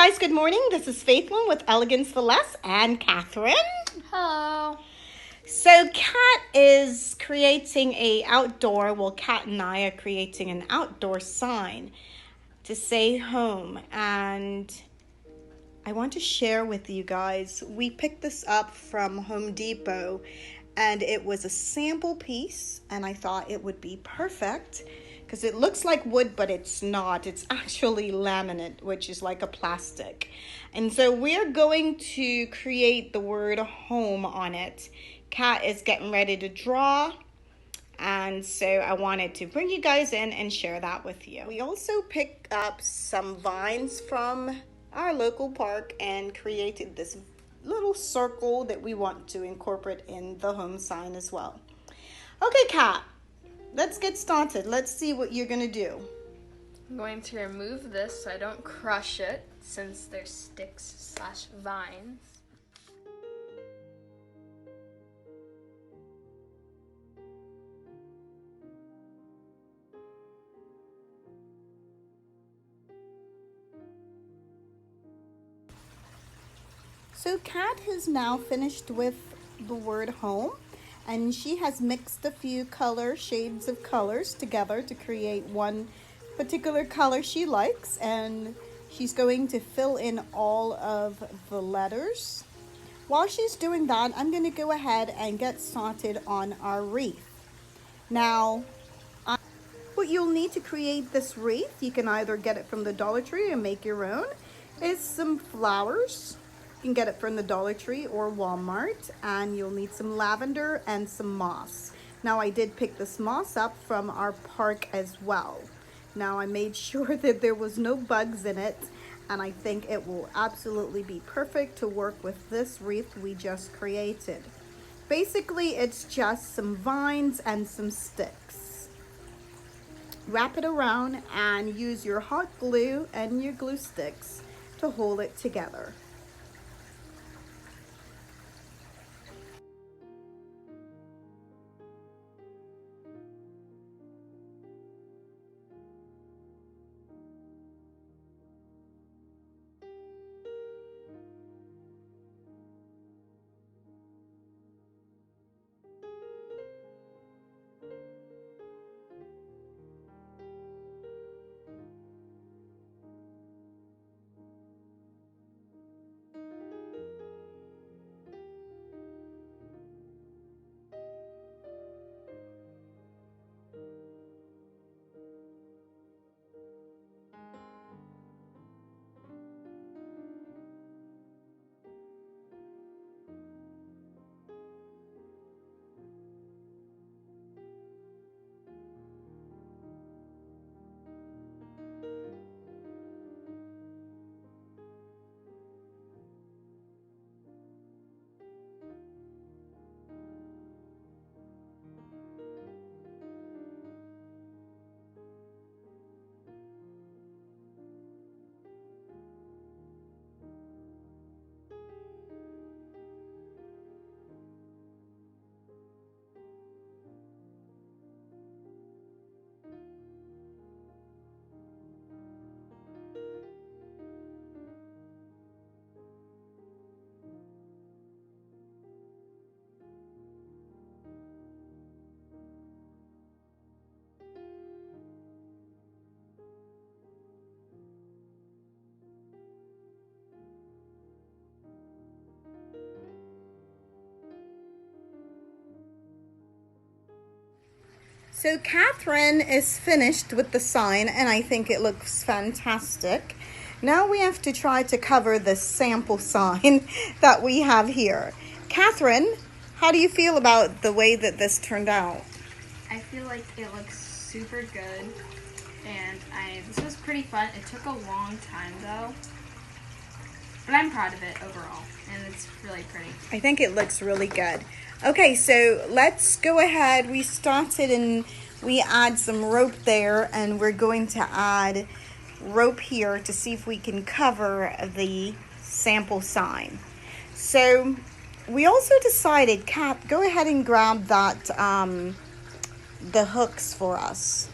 guys, good morning. This is Faithlyn with Elegance.This and Catherine. Hello. So Kat is creating Kat and I are creating an outdoor sign to say home. And I want to share with you guys, we picked this up from Home Depot and it was a sample piece and I thought it would be perfect because it looks like wood, but it's not. It's actually laminate, which is like a plastic. And so we're going to create the word home on it. Kat is getting ready to draw. And so I wanted to bring you guys in and share that with you. We also picked up some vines from our local park and created this little circle that we want to incorporate in the home sign as well. Okay, Kat. Let's get started. Let's see what you're going to do. I'm going to remove this so I don't crush it since there's sticks/vines. So Kat has now finished with the word home. And she has mixed a few shades of colors together to create one particular color she likes. And she's going to fill in all of the letters. While she's doing that, I'm going to go ahead and get started on our wreath. Now, what you'll need to create this wreath, you can either get it from the Dollar Tree and make your own, is some flowers. You can get it from the Dollar Tree or Walmart, and you'll need some lavender and some moss. Now I did pick this moss up from our park as well. Now I made sure that there was no bugs in it, and I think it will absolutely be perfect to work with this wreath we just created. Basically, it's just some vines and some sticks. Wrap it around and use your hot glue and your glue sticks to hold it together. So Catherine is finished with the sign and I think it looks fantastic. Now we have to try to cover the sample sign that we have here. Catherine, how do you feel about the way that this turned out? I feel like it looks super good, and this was pretty fun. It took a long time though, but I'm proud of it overall, and it's really pretty. I think it looks really good. Okay, so let's go ahead. We started and we add some rope there, and we're going to add rope here to see if we can cover the sample sign. So we also decided, Kat, go ahead and grab that, the hooks for us.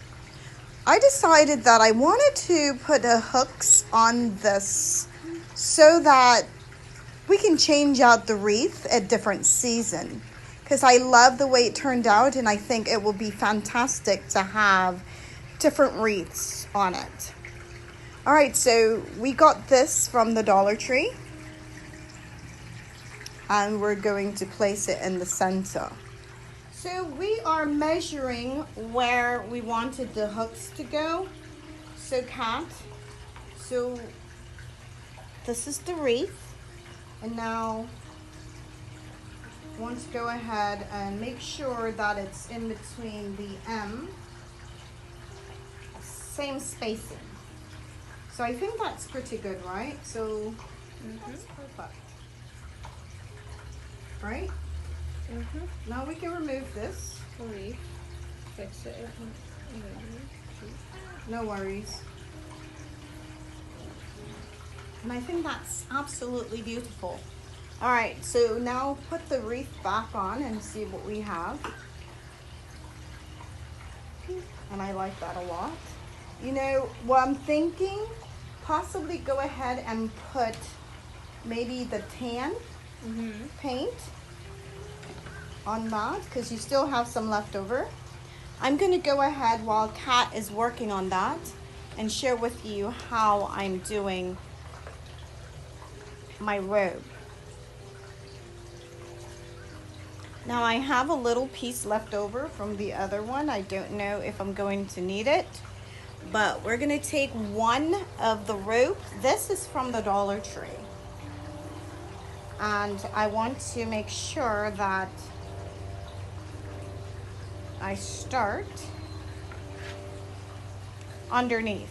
I decided that I wanted to put the hooks on this so that we can change out the wreath at different season. Because I love the way it turned out, and I think it will be fantastic to have different wreaths on it. All right, so we got this from the Dollar Tree, and we're going to place it in the center. So we are measuring where we wanted the hooks to go. So Kat, so this is the wreath, and now I want to go ahead and make sure that it's in between the M, same spacing. So I think that's pretty good, right? So that's perfect, right? Now we can remove this. Fix it. No worries. And I think that's absolutely beautiful. All right, so now put the wreath back on and see what we have. And I like that a lot. You know, what I'm thinking, possibly go ahead and put maybe the tan paint on that, because you still have some left over. I'm gonna go ahead while Kat is working on that and share with you how I'm doing my robe. Now I have a little piece left over from the other one. I don't know if I'm going to need it, but we're gonna take one of the rope. This is from the Dollar Tree. And I want to make sure that I start underneath.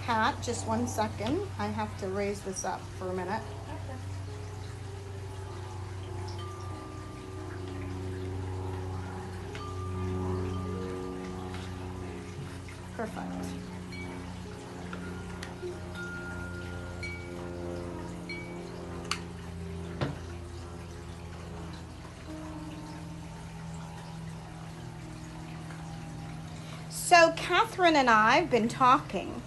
Kat, just 1 second. I have to raise this up for a minute. Perfect. So Catherine and I have been talking,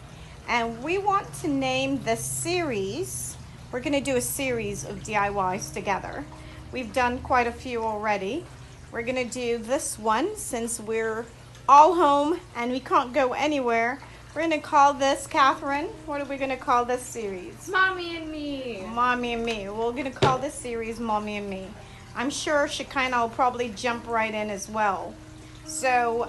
and we want to name this series. We're going to do a series of DIYs together. We've done quite a few already. We're going to do this one since we're all home and we can't go anywhere. We're going to call this, Catherine, what are we going to call this series? Mommy and Me. Mommy and Me. We're going to call this series Mommy and Me. I'm sure Shekinah will probably jump right in as well. So,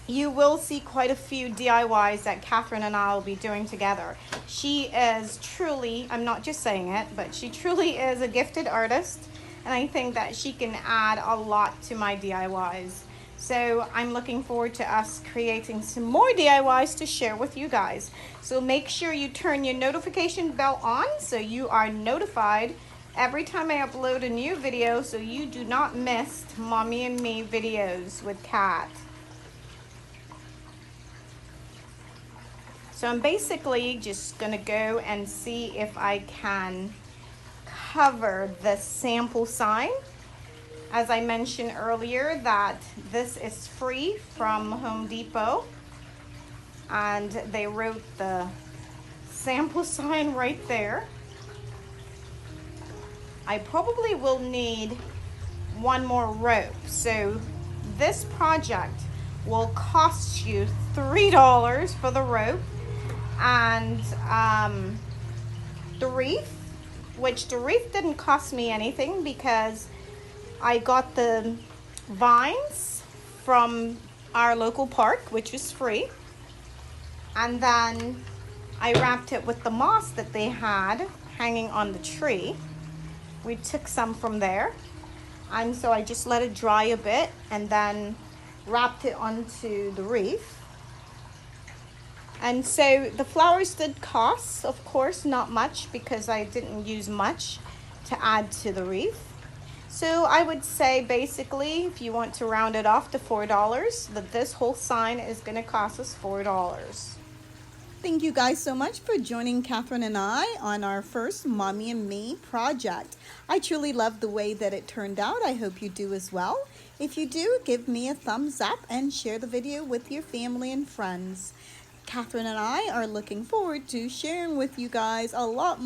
you will see quite a few DIYs that Catherine and I will be doing together. She is truly, I'm not just saying it, but she truly is a gifted artist, and I think that she can add a lot to my DIYs. So I'm looking forward to us creating some more DIYs to share with you guys. So make sure you turn your notification bell on so you are notified every time I upload a new video, so you do not miss Mommy and Me videos with Kat. So I'm basically just gonna go and see if I can cover the sample sign. As I mentioned earlier, that this is free from Home Depot, and they wrote the sample sign right there. I probably will need one more rope. So this project will cost you $3 for the rope, and the wreath, which the wreath didn't cost me anything because I got the vines from our local park, which was free, and then I wrapped it with the moss that they had hanging on the tree. We took some from there, and so I just let it dry a bit and then wrapped it onto the wreath. And so the flowers did cost, of course, not much because I didn't use much to add to the wreath. So I would say basically, if you want to round it off to $4, that this whole sign is going to cost us $4. Thank you guys so much for joining Catherine and I on our first Mommy and Me project. I truly love the way that it turned out. I hope you do as well. If you do, give me a thumbs up and share the video with your family and friends. Catherine and I are looking forward to sharing with you guys a lot more